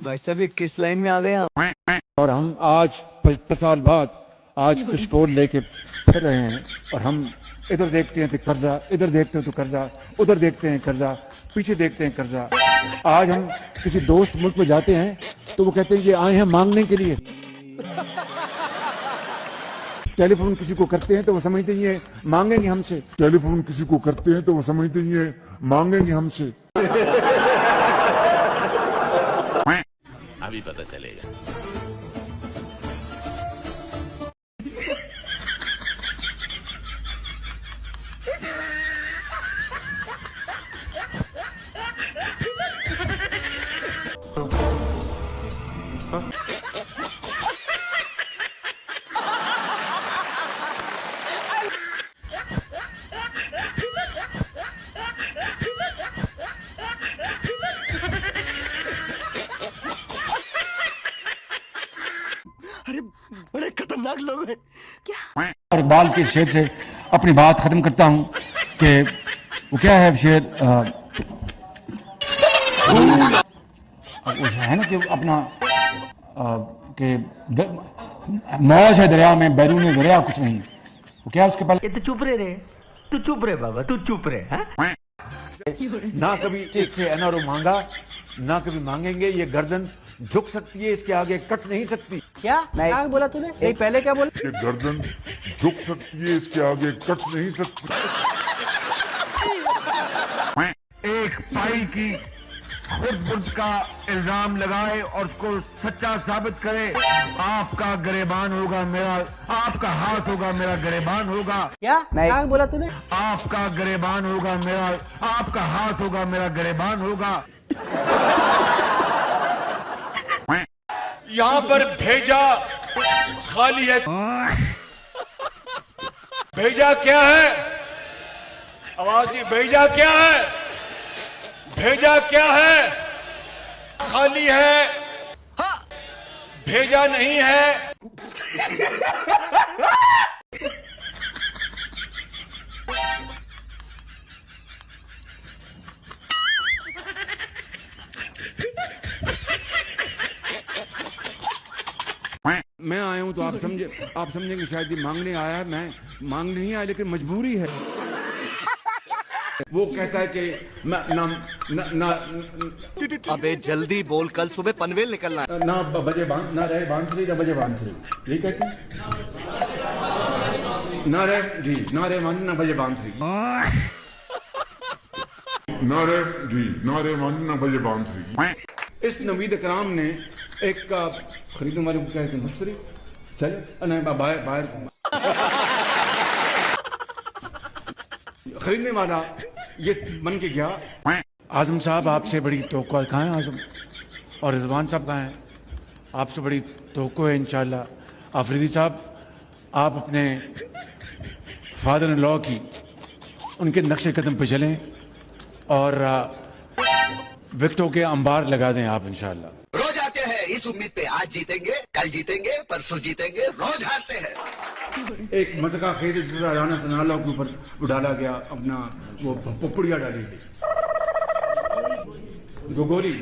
भाई साहब ये किस लाइन में आ गए आप? और हम आज 50 साल बाद आज कुछ कोड लेके फिर रहे हैं और हम इधर देखते हैं तो कर्जा, इधर देखते हैं तो कर्जा, उधर देखते हैं कर्जा, पीछे देखते हैं कर्जा। आज हम किसी दोस्त मुल्क में जाते हैं तो वो कहते हैं ये आए हैं मांगने के लिए। टेलीफोन किसी को करते हैं तो वो समझते हैं ये मांगेंगे हमसे। टेलीफोन किसी को करते हैं तो वो समझते हैं ये मांगेंगे हमसे। अभी पता चलेगा। अरे बड़े खतरनाक लोग हैं। और इकबाल के शेर से अपनी बात खत्म करता हूँ कि वो क्या है शेर वो है ना कि अपना कि मौज है दरिया में बैरून दरिया कुछ नहीं। वो क्या उसके पहले ये तो चुप रे, तू चुप रे बाबा, तू चुप रे। हाँ ना कभी इससे एनआरओ मांगा ना कभी मांगेंगे। ये गर्दन झुक सकती है, इसके आगे कट नहीं सकती। क्या क्या बोला तूने? नहीं पहले क्या बोला? ये गर्दन झुक सकती है, इसके आगे कट नहीं सकती। एक पाई की खुद का इल्जाम लगाए और उसको सच्चा साबित करे। आपका गरेबान होगा मेरा, आपका हाथ होगा मेरा गरेबान होगा। क्या क्या बोला तूने? आपका गरेबान होगा मेरा, आपका हाथ होगा मेरा गरेबान होगा। यहाँ पर भेजा खाली है। भेजा क्या है? आवाज नहीं। भेजा क्या है? भेजा क्या है? खाली है, भेजा नहीं है। मैं आया हूं तो आप समझेंगे शायद ये मांगने आया है। मैं मांगने नहीं आया, लेकिन मजबूरी है। वो कहता है कि ना अबे जल्दी बोल, कल सुबह पनवेल निकलना है। ना बजे ना रहे बांसुरी ना बजे बांसुरी, ये कहते हैं। ना रहे जी ना रहे मान ना बजे बांसुरी। नारे जी नारे मान ना बजे बांसुरी। इस नवीद कराम ने एक खरीदने वाले को कहते हैं मस्ती चलो नहीं बाहर खरीदने वाला ये बन के गया। आजम साहब आपसे बड़ी तवक्को कहाँ है आजम? और रिजवान साहब कहाँ हैं? आपसे बड़ी तवक्को है इंशाल्लाह। आफरीदी साहब आप अपने फादर इन लॉ की उनके नक्शे कदम पे चलें और विकेटों के अंबार लगा दें आप इंशाल्लाह। रोज आते हैं इस उम्मीद पे, आज जीतेंगे, कल जीतेंगे, परसों जीतेंगे, रोज हारते हैं। एक मज़ाक़ खेज जिस राना सनाला के ऊपर वो डाला गया, अपना वो पपुड़िया डाली गई, गोगोली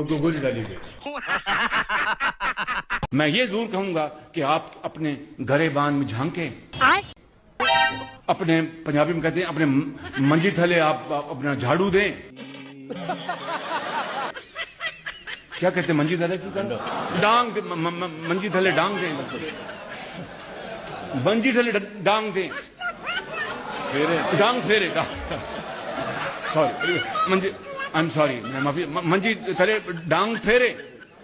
गोगोली डाली गई। मैं ये जरूर कहूंगा कि आप अपने गरेबान में झांकें, अपने पंजाबी में कहते हैं अपने मंजी थले आप अपना झाड़ू दें। क्या कहते हैं मंजी थले? डांग दे, मंजी थले डांग दें, मंजी थले डांग दें, डांग फेरे sorry Manji I am sorry माफी, मंजी थले डांग फेरे।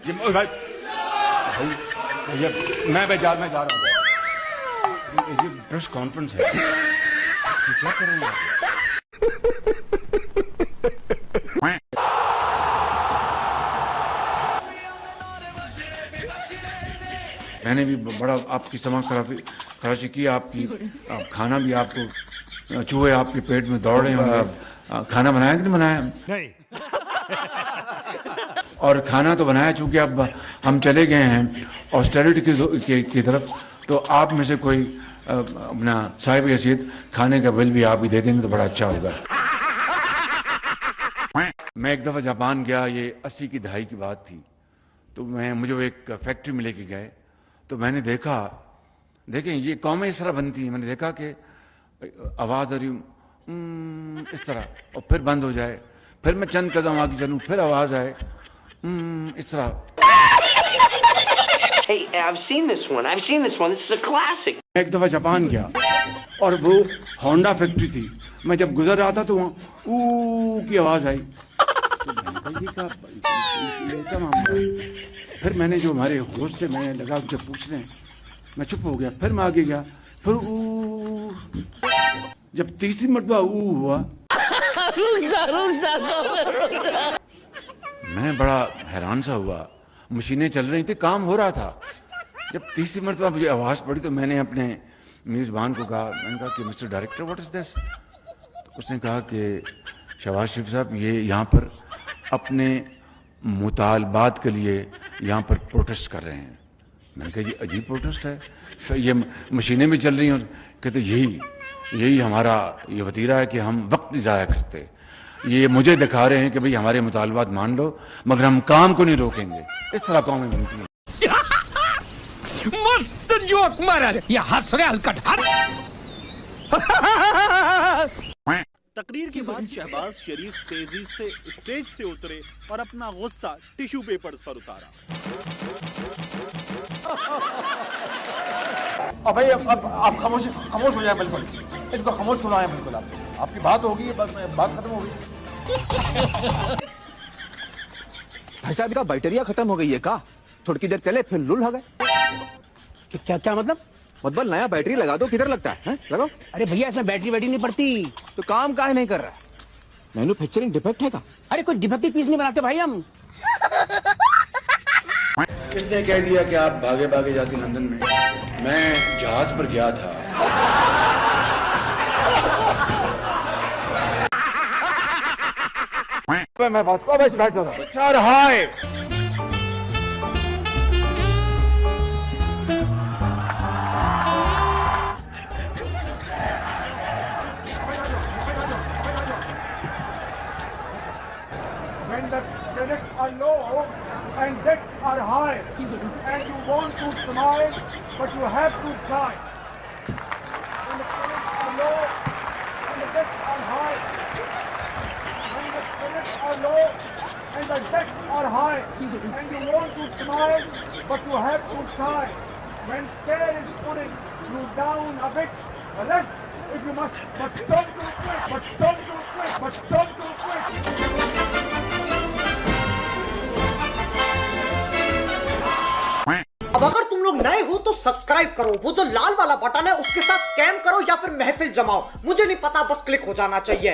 भाई मैं जा रहा हूँ, ये प्रेस कॉन्फ्रेंस है, क्या करेंगे? मैंने भी बड़ा आपकी समा खराशी की, आपकी खाना भी आपको चूहे आपके पेट में दौड़ रहे हैं। खाना बनाया कि नहीं बनाया? नहीं। और खाना तो बनाया, चूंकि अब हम चले गए हैं ऑस्टेरिटी की तरफ, तो आप में से कोई अपना साहिब हैसियत खाने का बिल भी आप ही दे देंगे तो बड़ा अच्छा होगा। मैं एक दफ़ा जापान गया, ये 80 की दहाई की बात थी। तो मुझे वो एक फैक्ट्री में लेके गए, तो मैंने देखा, देखें ये कौमें इस तरह बनती हैं। मैंने देखा कि आवाज़ आ रही इस तरह, और फिर बंद हो जाए, फिर मैं चंद कदम आगे चलूँ, फिर आवाज़ आए इस तरह। Hey, I've seen this one. This is a classic. मैं एक दफ़ा जापान गया और वो होंडा फैक्ट्री थी। मैं जब गुजर रहा था तो वहाँ ऊ की आवाज़ आई। तो मैंने कहा ये क्या मामला है? फिर मैंने जो हमारे होस्ट थे, मैंने लगा उनसे पूछने, मैं चुप हो गया। फिर मैं आगे गया, फिर ऊ, जब तीसरी मरतबा ऊ हुआ, मैं बड़ा हैरान सा हुआ। मशीनें चल रही थी, काम हो रहा था। जब तीसरी मरतबा मुझे आवाज़ पड़ी तो मैंने अपने मेज़बान को कहा, मैंने कहा कि mister director what is this? तो उसने कहा कि शहबाज शरीफ साहब, ये यहाँ पर अपने मुतालबात के लिए यहाँ पर प्रोटेस्ट कर रहे हैं। मैंने कहा जी अजीब प्रोटेस्ट है, ये मशीनें भी चल रही हैं। कहते यही हमारा ये वतीरा है कि हम वक्त नहीं ज़ाया करते। ये मुझे दिखा रहे हैं कि भाई हमारे मुतालबात मान लो, मगर हम काम को नहीं रोकेंगे। इस तरह कौमें बनती हैं। मस्त जोक मारा रे, ये हंस रहे हलकट हट। तकरीर के बाद शहबाज शरीफ तेजी से स्टेज से उतरे और अपना गुस्सा टिश्यू पेपर्स पर उतारा। अब भाई आप खामोश हो जाए, बिल्कुल इसको खामोश सुनाए, बिल्कुल आपकी बात होगी, बस बात खत्म हो गई। भाई साहब का बैटरिया खत्म हो गई है का? थोड़ी देर चले फिर लुल हो गए। क्या मतलब नया बैटरी लगा दो, किधर लगता है? लगाओ। अरे भैया इसमें बैटरी नहीं पड़ती। तो काम काहे नहीं कर रहा है? मैन्युफैक्चरिंग डिफेक्ट है का? अरे कोई डिफेक्टिव पीस नहीं बनाते भाई हम। किसने कह दिया कि आप भागे भागे जाती लंदन में? मैं जहाज पर गया था। मैं बात को बैठ जाता sir. Hi when the credits are low and debts are high and you want to smile but you have to cry. When the credits are low and the debts are high, when the credits are low and the debts are high and you want to smile but you have to cry. When care is putting you down a bit, rest if you must, but don't do quick. अब अगर तुम लोग नए हो तो subscribe करो, वो जो लाल वाला बटन है उसके साथ स्कैम करो या फिर महफिल जमाओ, मुझे नहीं पता, बस क्लिक हो जाना चाहिए।